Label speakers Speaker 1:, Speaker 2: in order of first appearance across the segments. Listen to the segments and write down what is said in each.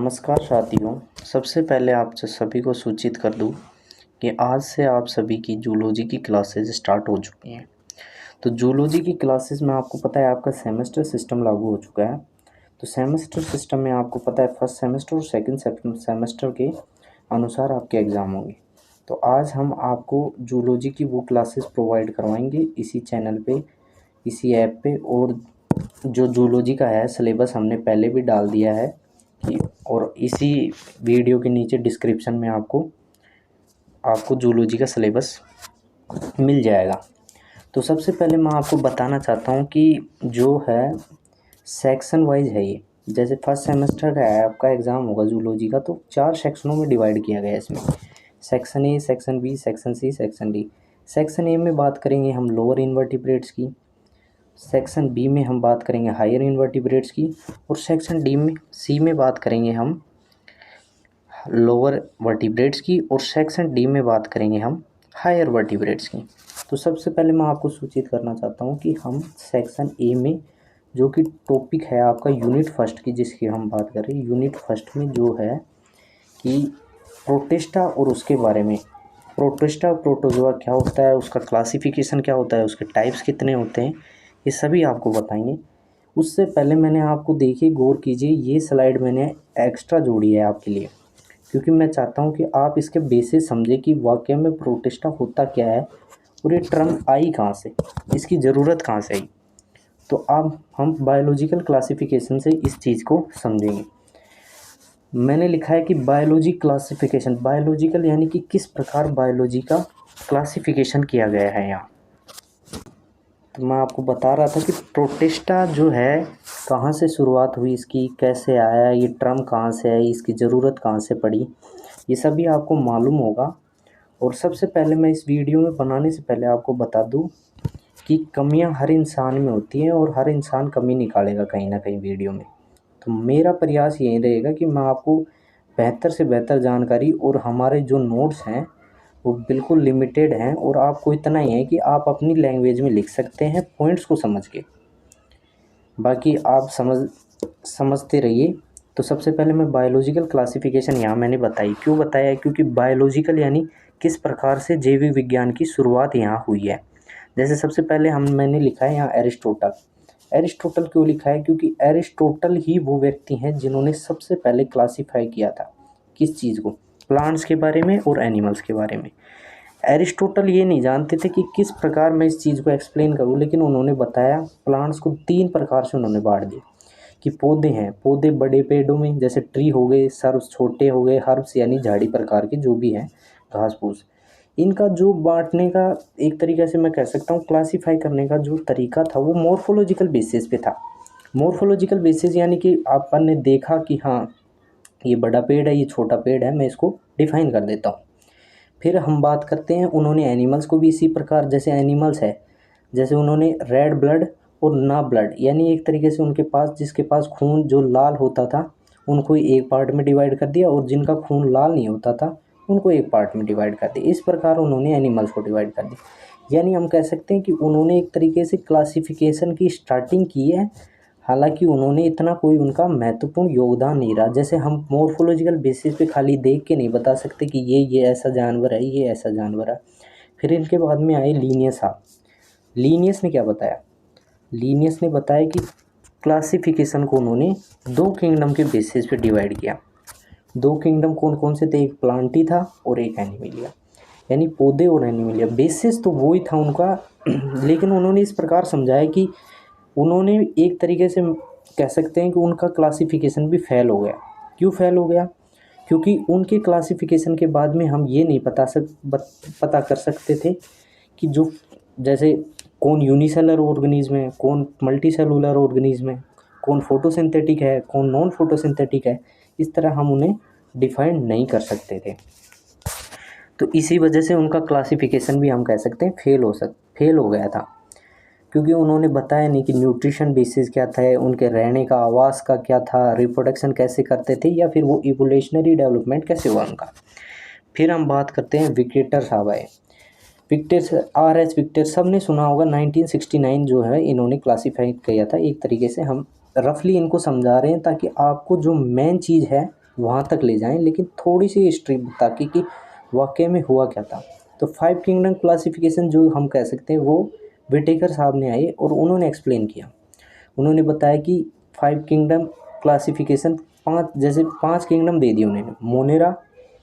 Speaker 1: नमस्कार साथियों। सबसे पहले आप सभी को सूचित कर दूं कि आज से आप सभी की जूलॉजी की क्लासेस स्टार्ट हो चुकी हैं। तो जूलॉजी की क्लासेस में आपको पता है आपका सेमेस्टर सिस्टम लागू हो चुका है। तो सेमेस्टर सिस्टम में आपको पता है फर्स्ट सेमेस्टर और सेकंड सेमेस्टर के अनुसार आपके एग्ज़ाम होंगे। तो आज हम आपको जूलॉजी की वो क्लासेस प्रोवाइड करवाएंगे इसी चैनल पे, इसी ऐप पे। और जो जूलॉजी का है सिलेबस हमने पहले भी डाल दिया है कि और इसी वीडियो के नीचे डिस्क्रिप्शन में आपको जूलॉजी का सिलेबस मिल जाएगा। तो सबसे पहले मैं आपको बताना चाहता हूँ कि जो है सेक्शन वाइज है ये। जैसे फर्स्ट सेमेस्टर का है आपका एग्ज़ाम होगा जूलॉजी का, तो 4 सेक्शनों में डिवाइड किया गया है इसमें। Section A, section B, section C, section D. Section A में बात करेंगे हम लोअर इन्वर्टिब्रेट्स की, सेक्शन बी में हम बात करेंगे हायर इन्वर्टिब्रेट्स की, और सेक्शन डी में सी में बात करेंगे हम लोअर वर्टिब्रेट्स की, और सेक्शन डी में बात करेंगे हम हायर वर्टिब्रेट्स की। तो सबसे पहले मैं आपको सूचित करना चाहता हूँ कि हम सेक्शन ए में जो कि टॉपिक है आपका यूनिट फर्स्ट की, जिसकी हम बात कर रहे हैं, यूनिट फर्स्ट में जो है कि प्रोटिस्टा और उसके बारे में, प्रोटिस्टा प्रोटोजोआ क्या होता है, उसका क्लासिफिकेशन क्या होता है, उसके टाइप्स कितने होते हैं, ये सभी आपको बताएंगे। उससे पहले मैंने आपको देखिए, गौर कीजिए, ये स्लाइड मैंने एक्स्ट्रा जोड़ी है आपके लिए, क्योंकि मैं चाहता हूँ कि आप इसके बेसिस समझें कि वाकई में प्रोटिस्टा होता क्या है और ये टर्म आई कहाँ से, इसकी ज़रूरत कहाँ से आई। तो अब हम बायोलॉजिकल क्लासिफिकेशन से इस चीज़ को समझेंगे। मैंने लिखा है कि बायोलॉजी क्लासिफिकेशन, बायोलॉजिकल यानी कि किस प्रकार बायोलॉजी का क्लासिफिकेशन किया गया है यहाँ। तो मैं आपको बता रहा था कि प्रोटिस्टा जो है कहाँ से शुरुआत हुई इसकी, कैसे आया, ये टर्म कहाँ से आई, इसकी ज़रूरत कहाँ से पड़ी, ये सभी आपको मालूम होगा। और सबसे पहले मैं इस वीडियो में बनाने से पहले आपको बता दूं कि कमियां हर इंसान में होती हैं और हर इंसान कमी निकालेगा कहीं ना कहीं वीडियो में। तो मेरा प्रयास यही रहेगा कि मैं आपको बेहतर से बेहतर जानकारी, और हमारे जो नोट्स हैं वो बिल्कुल लिमिटेड हैं, और आपको इतना ही है कि आप अपनी लैंग्वेज में लिख सकते हैं पॉइंट्स को समझ के, बाकी आप समझते रहिए। तो सबसे पहले मैं बायोलॉजिकल क्लासिफिकेशन यहाँ मैंने बताई, क्यों बताया है, क्योंकि बायोलॉजिकल यानी किस प्रकार से जैविक विज्ञान की शुरुआत यहाँ हुई है। जैसे सबसे पहले मैंने लिखा है यहाँ एरिस्टोटल। एरिस्टोटल क्यों लिखा है, क्योंकि एरिस्टोटल ही वो व्यक्ति हैं जिन्होंने सबसे पहले क्लासीफाई किया था किस चीज़ को, प्लांट्स के बारे में और एनिमल्स के बारे में। एरिस्टोटल ये नहीं जानते थे कि किस प्रकार मैं इस चीज़ को एक्सप्लेन करूँ, लेकिन उन्होंने बताया, प्लांट्स को 3 प्रकार से उन्होंने बांट दिया कि पौधे हैं, पौधे बड़े पेड़ों में जैसे ट्री हो गए, सर्ब्स छोटे हो गए, हर्ब्स यानी झाड़ी प्रकार के जो भी हैं, घास फूस। इनका जो बांटने का एक तरीके से मैं कह सकता हूँ क्लासीफाई करने का जो तरीका था वो मॉर्फोलॉजिकल बेसिस पे था। मॉर्फोलॉजिकल बेसिस यानी कि अपन ने देखा कि हाँ ये बड़ा पेड़ है, ये छोटा पेड़ है, मैं इसको डिफाइन कर देता हूँ। फिर हम बात करते हैं, उन्होंने एनिमल्स को भी इसी प्रकार, जैसे एनिमल्स है, जैसे उन्होंने रेड ब्लड और ना ब्लड, यानी एक तरीके से उनके पास, जिसके पास खून जो लाल होता था उनको एक पार्ट में डिवाइड कर दिया, और जिनका खून लाल नहीं होता था उनको एक पार्ट में डिवाइड कर दिया। इस प्रकार उन्होंने एनिमल्स को डिवाइड कर दिया। यानी हम कह सकते हैं कि उन्होंने एक तरीके से क्लासिफिकेशन की स्टार्टिंग की है, हालांकि उन्होंने इतना कोई उनका महत्वपूर्ण योगदान नहीं रहा। जैसे हम मॉर्फोलॉजिकल बेसिस पे खाली देख के नहीं बता सकते कि ये ऐसा जानवर है, ये ऐसा जानवर है। फिर इनके बाद में आए लीनियस साहब। लीनियस ने क्या बताया, लीनियस ने बताया कि क्लासिफिकेशन को उन्होंने 2 किंगडम के बेसिस पे डिवाइड किया। 2 किंगडम कौन कौन से थे, एक प्लांटी था और एक एनिमलिया, यानी पौधे और एनिमलिया। बेसिस तो वो ही था उनका लेकिन उन्होंने इस प्रकार समझाया कि उन्होंने एक तरीके से कह सकते हैं कि उनका क्लासिफिकेशन भी फेल हो गया। क्यों फेल हो गया, क्योंकि उनके क्लासिफिकेशन के बाद में हम ये नहीं पता कर सकते थे कि जो, जैसे कौन यूनिसेलुलर ऑर्गेनिज्म है, कौन मल्टीसेलुलर ऑर्गेनिज्म है, कौन फोटोसिंथेटिक है, कौन नॉन फोटोसिंथेटिक है, इस तरह हम उन्हें डिफाइन नहीं कर सकते थे। तो इसी वजह से उनका क्लासिफिकेशन भी हम कह सकते हैं फेल हो गया था, क्योंकि उन्होंने बताया नहीं कि न्यूट्रिशन बेसिस क्या था, उनके रहने का आवास का क्या था, रिप्रोडक्शन कैसे करते थे, या फिर वो इवोल्यूशनरी डेवलपमेंट कैसे हुआ उनका। फिर हम बात करते हैं विक्टर साहब आए। Victor, R.H. विक्टर सब ने सुना होगा। 1969 जो है इन्होंने क्लासीफाई किया था। एक तरीके से हम रफली इनको समझा रहे हैं ताकि आपको जो मेन चीज़ है वहाँ तक ले जाएं, लेकिन थोड़ी सी हिस्ट्री बता के कि वाकई में हुआ क्या था। तो 5 किंगडम क्लासिफिकेशन जो हम कह सकते हैं वो विटेकर साहब ने आए और उन्होंने एक्सप्लेन किया। उन्होंने बताया कि 5 किंगडम क्लासिफिकेशन 5 किंगडम दे दिए उन्होंने, Monera,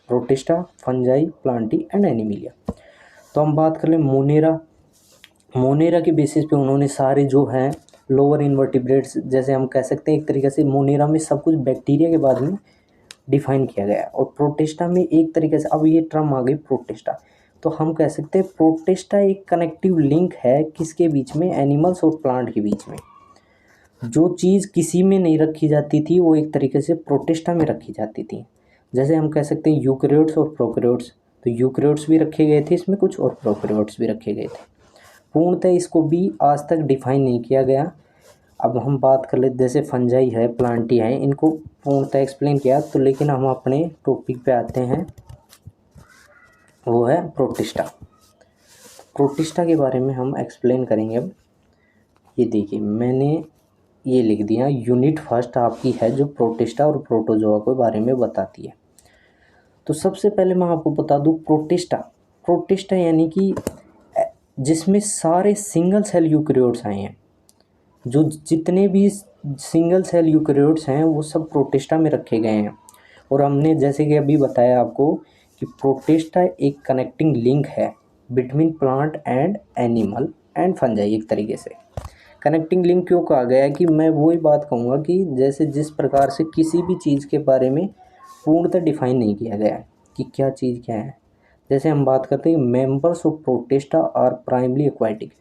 Speaker 1: protista, fungi, Plantae and Animalia. तो हम बात कर लें मोनेरा के बेसिस पे उन्होंने सारे जो हैं लोअर इन्वर्टिब्रेट्स, जैसे हम कह सकते हैं एक तरीके से मोनेरा में सब कुछ बैक्टीरिया के बारे में डिफाइन किया गया, और प्रोटिस्टा में एक तरीके से अब ये टर्म आ गई प्रोटिस्टा। तो हम कह सकते हैं प्रोटिस्टा एक कनेक्टिव लिंक है किसके बीच में, एनिमल्स और प्लांट के बीच में। जो चीज़ किसी में नहीं रखी जाती थी वो एक तरीके से प्रोटिस्टा में रखी जाती थी। जैसे हम कह सकते हैं यूकैरियोट्स और प्रोकैरियोट्स, तो यूकैरियोट्स भी रखे गए थे इसमें कुछ, और प्रोकैरियोट्स भी रखे गए थे। पूर्णतः इसको भी आज तक डिफाइन नहीं किया गया। अब हम बात कर लेते, जैसे फंजाई है, प्लांटी है, इनको पूर्णतः एक्सप्लेन किया। तो लेकिन हम अपने टॉपिक पे आते हैं, वो है प्रोटिस्टा। प्रोटिस्टा के बारे में हम एक्सप्लेन करेंगे अब। ये देखिए मैंने ये लिख दिया, यूनिट फर्स्ट आपकी है जो प्रोटिस्टा और प्रोटोजोआ के बारे में बताती है। तो सबसे पहले मैं आपको बता दूं प्रोटिस्टा यानी कि जिसमें सारे सिंगल सेल यूकैरियोट्स आए हैं। जो जितने भी सिंगल सेल यूकैरियोट्स हैं वो सब प्रोटिस्टा में रखे गए हैं। और हमने जैसे कि अभी बताया आपको कि प्रोटिस्टा एक कनेक्टिंग लिंक है between plant and animal and fungi. एक तरीके से कनेक्टिंग लिंक क्यों कहा गया है कि मैं वही बात कहूँगा कि जैसे जिस प्रकार से किसी भी चीज़ के बारे में पूर्णतः डिफाइन नहीं किया गया है कि क्या चीज़ क्या है। जैसे हम बात करते हैं members of protista are primary aquatic,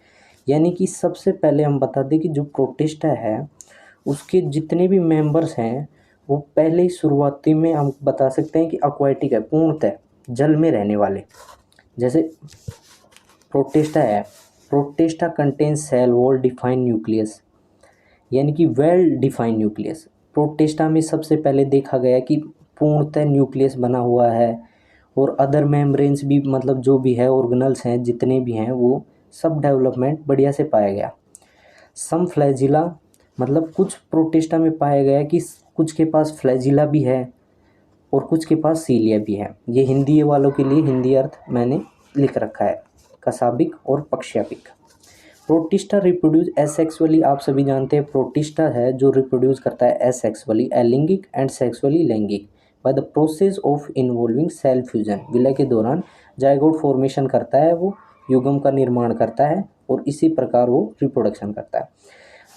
Speaker 1: यानी कि सबसे पहले हम बता दें कि जो प्रोटिस्टा है उसके जितने भी मेंबर्स हैं वो पहले ही शुरुआती में हम बता सकते हैं कि एक्वाटिक है, पूर्णतः जल में रहने वाले। जैसे प्रोटिस्टा है, protista contains cell wall defined nucleus, यानी कि वेल डिफाइंड न्यूक्लियस। प्रोटिस्टा में सबसे पहले देखा गया कि पूर्णतः न्यूक्लियस बना हुआ है, और अदर मेम्ब्रेन्स भी, मतलब जो भी है ऑर्गेनल्स हैं जितने भी हैं वो सब डेवलपमेंट बढ़िया से पाया गया। सम फ्लैजिला, मतलब कुछ प्रोटिस्टा में पाया गया कि कुछ के पास फ्लैजिला भी है और कुछ के पास सीलिया भी है। ये हिंदी वालों के लिए हिंदी अर्थ मैंने लिख रखा है, कसाबिक और पक्षाबिक। प्रोटिस्टा रिप्रोड्यूस एसेक्सुअली, आप सभी जानते हैं प्रोटिस्टा है जो रिप्रोड्यूस करता है एसेक्सुअली, एलिंगिक एंड सेक्सुअली लैंगिक by the process of involving cell fusion. विलय के दौरान जाइगोट फॉर्मेशन करता है, वो युग्म का निर्माण करता है और इसी प्रकार वो रिप्रोडक्शन करता है।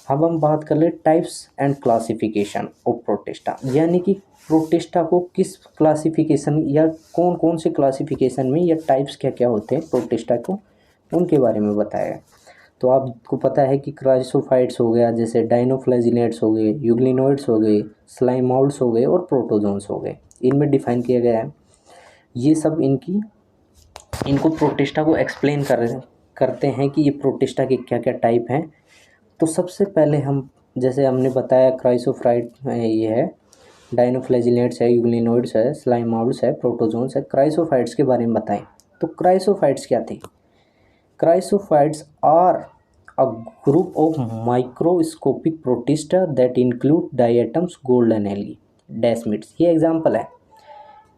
Speaker 1: अब हम बात कर ले types and classification of protista, यानी कि प्रोटिस्टा को किस क्लासिफिकेशन या कौन कौन से क्लासिफिकेशन में या टाइप्स क्या क्या होते हैं प्रोटिस्टा को, उनके बारे में बताया। तो आपको पता है कि क्राइसोफाइट्स हो गया, जैसे डाइनोफ्लैजिलेट्स हो गए, यूग्लिनोइड्स हो गए, स्लाइमोल्ड्स हो गए और प्रोटोजोन्स हो गए, इनमें डिफाइन किया गया है। ये सब इनको प्रोटिस्टा को एक्सप्लेन करते हैं कि ये प्रोटिस्टा के क्या क्या टाइप हैं। तो सबसे पहले हम, जैसे हमने बताया क्राइसोफाइट ये है, डाइनोफ्लैजिलेट्स है, यूग्लिनोइड्स है, स्लाइमोल्ड्स है, प्रोटोजोन्स है। क्राइसोफाइट्स के बारे में बताएं। तो क्राइसोफाइट्स क्या थे? Chrysophytes are a group of microscopic protista that include diatoms, golden algae, desmids। ये एग्जाम्पल है,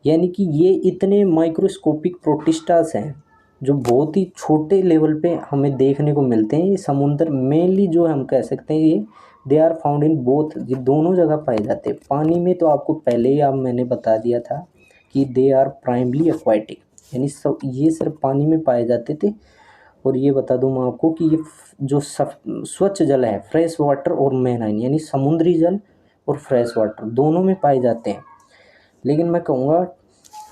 Speaker 1: यानी कि ये इतने माइक्रोस्कोपिक प्रोटिस्टास हैं जो बहुत ही छोटे लेवल पे हमें देखने को मिलते हैं। ये समुद्र मेनली जो हम कह सकते हैं ये they are found in both, ये दोनों जगह पाए जाते हैं। पानी में तो आपको पहले ही मैंने बता दिया था कि दे आर प्राइमली एक्वाटिक, यानी सब ये सिर्फ पानी में पाए जाते थे। और ये बता दूं मैं आपको कि ये जो स्वच्छ जल है, फ्रेश वाटर और मेराइन, यानी समुद्री जल और फ्रेश वाटर दोनों में पाए जाते हैं। लेकिन मैं कहूँगा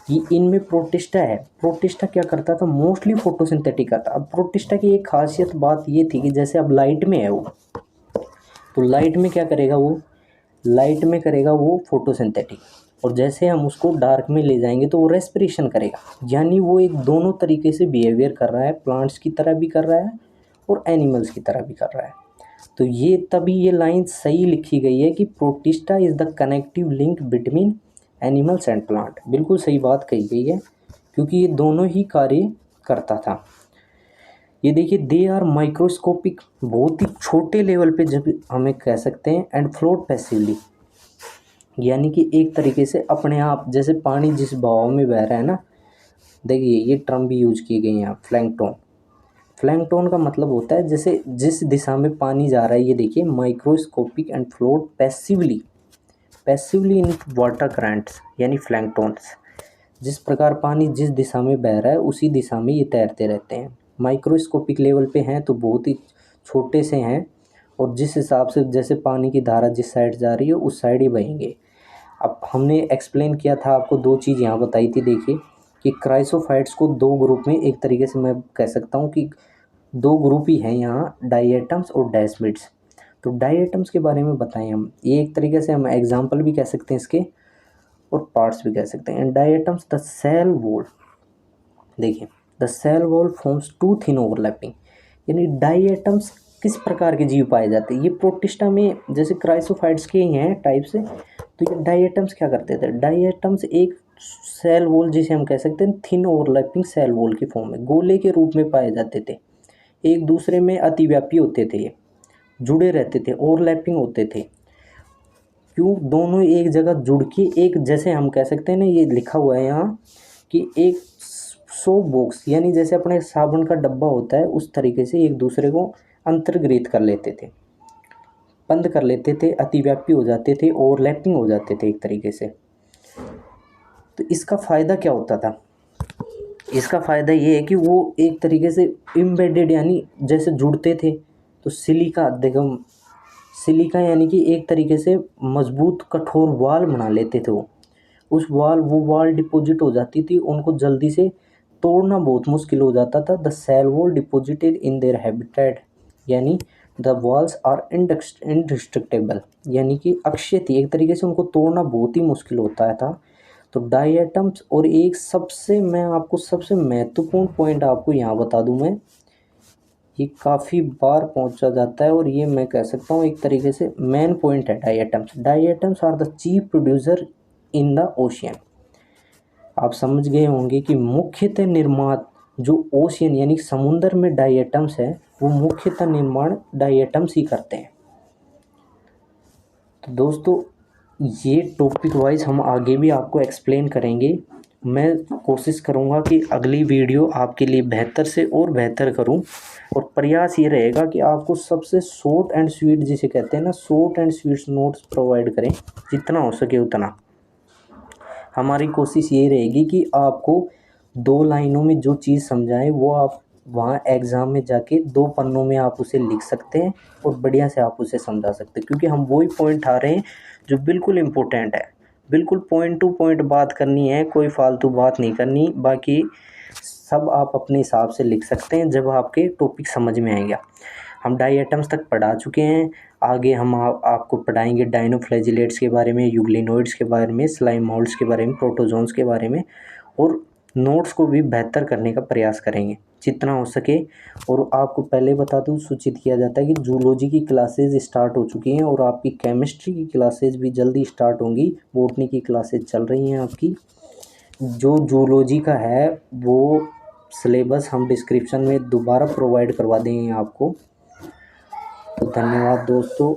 Speaker 1: कि इनमें प्रोटिस्टा है, प्रोटिस्टा क्या करता था, मोस्टली फोटोसिंथेटिक का था। अब प्रोटिस्टा की एक खासियत बात ये थी कि जैसे अब लाइट में है वो, तो लाइट में क्या करेगा वो, लाइट में करेगा वो फोटोसिंथेटिक, और जैसे हम उसको डार्क में ले जाएंगे तो वो रेस्पिरेशन करेगा। यानी वो एक दोनों तरीके से बिहेवियर कर रहा है, प्लांट्स की तरह भी कर रहा है और एनिमल्स की तरह भी कर रहा है। तो ये तभी ये लाइन सही लिखी गई है कि protista is the connective link between animals and plant. बिल्कुल सही बात कही गई है, क्योंकि ये दोनों ही कार्य करता था। ये देखिए दे आर माइक्रोस्कोपिक, बहुत ही छोटे लेवल पे जब हमें कह सकते हैं, एंड फ्लोट पैसिवली, यानी कि एक तरीके से अपने आप, जैसे पानी जिस बहाव में बह रहा है ना, देखिए ये टर्म भी यूज किए गए हैं यहाँ, प्लैंकटन। प्लैंकटन का मतलब होता है जैसे जिस दिशा में पानी जा रहा है, ये देखिए microscopic and float passively in water currents, यानी प्लैंकटन्स। जिस प्रकार पानी जिस दिशा में बह रहा है उसी दिशा में ये तैरते रहते हैं। माइक्रोस्कोपिक लेवल पे हैं तो बहुत ही छोटे से हैं, और जिस हिसाब से जैसे पानी की धारा जिस साइड जा रही है उस साइड ही बहेंगे। अब हमने एक्सप्लेन किया था आपको, दो चीज़ यहाँ बताई थी, देखिए कि क्राइसोफाइट्स को दो ग्रुप में, एक तरीके से मैं कह सकता हूँ कि दो ग्रुप ही हैं यहाँ, डायएटम्स और डेस्मिड्स। तो डायएटम्स के बारे में बताएं हम, ये एक तरीके से हम एग्जाम्पल भी कह सकते हैं इसके, और पार्ट्स भी कह सकते हैं। डायएटम्स द सेल वॉल, देखिए the cell wall forms two thin overlapping, यानी डायएटम्स किस प्रकार के जीव पाए जाते हैं, ये प्रोटिस्टा में जैसे क्राइसोफाइट्स के ही हैं टाइप से। तो ये डायएटम्स क्या करते थे, डायएटम्स एक सेल वॉल जिसे हम कह सकते हैं थिन ओवरलैपिंग सेल वॉल की फॉर्म में, गोले के रूप में पाए जाते थे, एक दूसरे में अतिव्यापी होते थे, ये जुड़े रहते थे, ओवरलैपिंग होते थे। क्यों, दोनों एक जगह जुड़ के, एक जैसे हम कह सकते हैं ना, ये लिखा हुआ है यहाँ कि एक सो बॉक्स, यानी जैसे अपने साबुन का डब्बा होता है उस तरीके से एक दूसरे को अंतर्ग्रहित कर लेते थे, बंद कर लेते थे, अतिव्यापी हो जाते थे, ओवरलैपिंग हो जाते थे एक तरीके से। तो इसका फ़ायदा क्या होता था, इसका फ़ायदा ये है कि वो एक तरीके से इम्बेडेड, यानी जैसे जुड़ते थे। तो सिलिका, देखो सिलिका यानी कि एक तरीके से मजबूत कठोर वाल बना लेते थे वो वो वाल डिपॉजिट हो जाती थी, उनको जल्दी से तोड़ना बहुत मुश्किल हो जाता था। The cell wall deposited in their habitat, यानी द वॉल्स आर इनडिस्ट्रक्टेबल, यानी कि अक्षय थी, एक तरीके से उनको तोड़ना बहुत ही मुश्किल होता था। तो डायएटम्स, और एक सबसे, मैं आपको सबसे महत्वपूर्ण पॉइंट आपको यहाँ बता दूँ मैं, ये काफ़ी बार पहुंचा जाता है और ये मैं कह सकता हूँ एक तरीके से मेन पॉइंट है। Diatoms are the chief producer in the ocean. आप समझ गए होंगे कि मुख्यतः निर्माण जो ओशियन यानी समुद्र में डायएटम्स है, वो मुख्यतः निर्माण डायएटम्स ही करते हैं। तो दोस्तों ये टॉपिक वाइज हम आगे भी आपको एक्सप्लेन करेंगे। मैं कोशिश करूँगा कि अगली वीडियो आपके लिए बेहतर से और बेहतर करूँ, और प्रयास ये रहेगा कि आपको सबसे शॉर्ट एंड स्वीट, जिसे कहते हैं ना, short and sweet notes provide करें, जितना हो सके उतना। हमारी कोशिश ये रहेगी कि आपको 2 लाइनों में जो चीज़ समझाएं वो आप वहाँ एग्ज़ाम में जाके 2 पन्नों में आप उसे लिख सकते हैं और बढ़िया से आप उसे समझा सकते हैं, क्योंकि हम वही पॉइंट आ रहे हैं जो बिल्कुल इम्पोर्टेंट है। बिल्कुल पॉइंट टू पॉइंट बात करनी है, कोई फालतू बात नहीं करनी, बाकी सब आप अपने हिसाब से लिख सकते हैं जब आपके टॉपिक समझ में आएगा। हम डायएटम्स तक पढ़ा चुके हैं, आगे हम आपको पढ़ाएंगे डाइनोफ्लैजिलेट्स के बारे में, यूग्लिनोइड्स के बारे में, स्लाइम मोल्ड्स के बारे में, प्रोटोजोन्स के बारे में, और नोट्स को भी बेहतर करने का प्रयास करेंगे जितना हो सके। और आपको पहले बता दूं, सूचित किया जाता है कि जूलॉजी की क्लासेज स्टार्ट हो चुकी हैं और आपकी केमिस्ट्री की क्लासेज भी जल्दी स्टार्ट होंगी, बॉटनी की क्लासेज चल रही हैं आपकी। जो जूलॉजी का है वो सिलेबस हम डिस्क्रिप्शन में दोबारा प्रोवाइड करवा देंगे आपको। तो धन्यवाद दोस्तों।